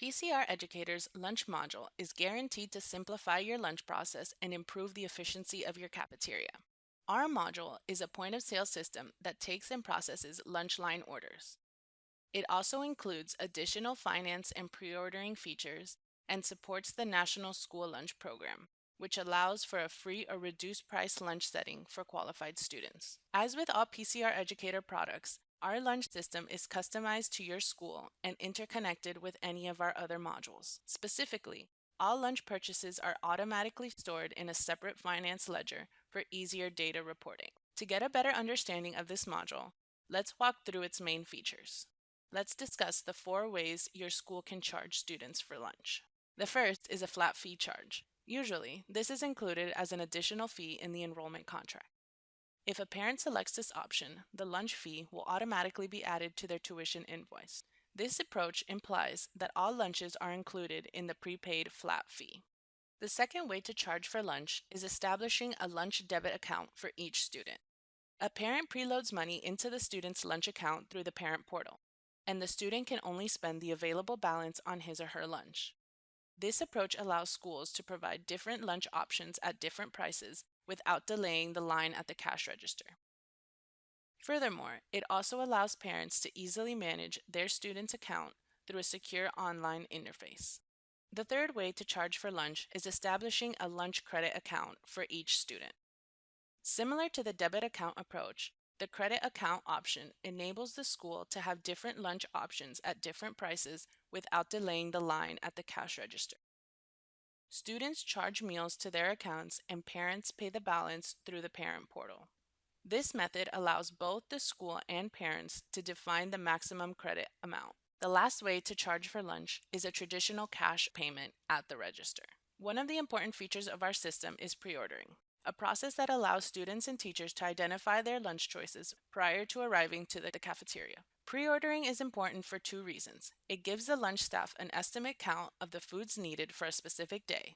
PCR Educator's lunch module is guaranteed to simplify your lunch process and improve the efficiency of your cafeteria. Our module is a point-of-sale system that takes and processes lunch line orders. It also includes additional finance and pre-ordering features and supports the National School Lunch Program, which allows for a free or reduced price lunch setting for qualified students. As with all PCR Educator products, our lunch system is customized to your school and interconnected with any of our other modules. Specifically, all lunch purchases are automatically stored in a separate finance ledger for easier data reporting. To get a better understanding of this module, let's walk through its main features. Let's discuss the 4 ways your school can charge students for lunch. The first is a flat fee charge. Usually, this is included as an additional fee in the enrollment contract. If a parent selects this option, the lunch fee will automatically be added to their tuition invoice. This approach implies that all lunches are included in the prepaid flat fee. The second way to charge for lunch is establishing a lunch debit account for each student. A parent preloads money into the student's lunch account through the parent portal, and the student can only spend the available balance on his or her lunch. This approach allows schools to provide different lunch options at different prices without delaying the line at the cash register. Furthermore, it also allows parents to easily manage their student's account through a secure online interface. The third way to charge for lunch is establishing a lunch credit account for each student. Similar to the debit account approach, the credit account option enables the school to have different lunch options at different prices without delaying the line at the cash register. Students charge meals to their accounts and parents pay the balance through the parent portal. This method allows both the school and parents to define the maximum credit amount. The last way to charge for lunch is a traditional cash payment at the register. One of the important features of our system is pre-ordering, a process that allows students and teachers to identify their lunch choices prior to arriving to the cafeteria. Pre-ordering is important for 2 reasons. It gives the lunch staff an estimate count of the foods needed for a specific day.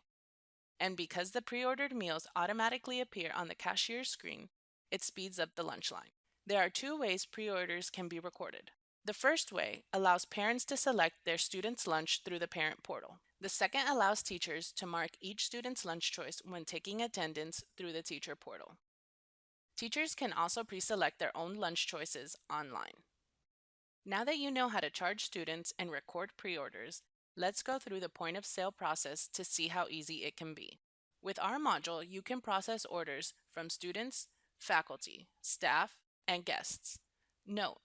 And because the pre-ordered meals automatically appear on the cashier's screen, it speeds up the lunch line. There are 2 ways pre-orders can be recorded. The first way allows parents to select their student's lunch through the parent portal. The second allows teachers to mark each student's lunch choice when taking attendance through the teacher portal. Teachers can also pre-select their own lunch choices online. Now that you know how to charge students and record pre-orders, let's go through the point of sale process to see how easy it can be. With our module, you can process orders from students, faculty, staff, and guests. Note,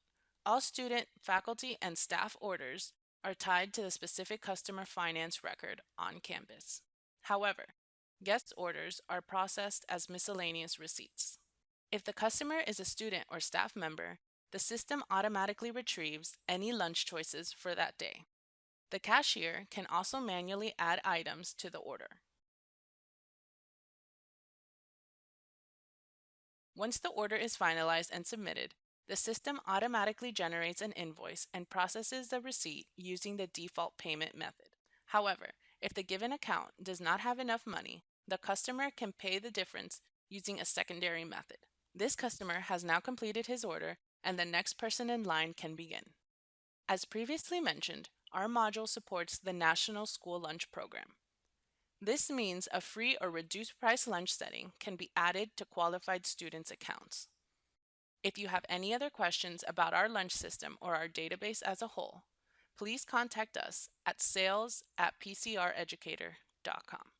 all student, faculty, and staff orders are tied to the specific customer finance record on campus. However, guest orders are processed as miscellaneous receipts. If the customer is a student or staff member, the system automatically retrieves any lunch choices for that day. The cashier can also manually add items to the order. Once the order is finalized and submitted, the system automatically generates an invoice and processes the receipt using the default payment method. However, if the given account does not have enough money, the customer can pay the difference using a secondary method. This customer has now completed his order, and the next person in line can begin. As previously mentioned, our module supports the National School Lunch Program. This means a free or reduced price lunch setting can be added to qualified students' accounts. If you have any other questions about our lunch system or our database as a whole, please contact us at sales@pcreducator.com.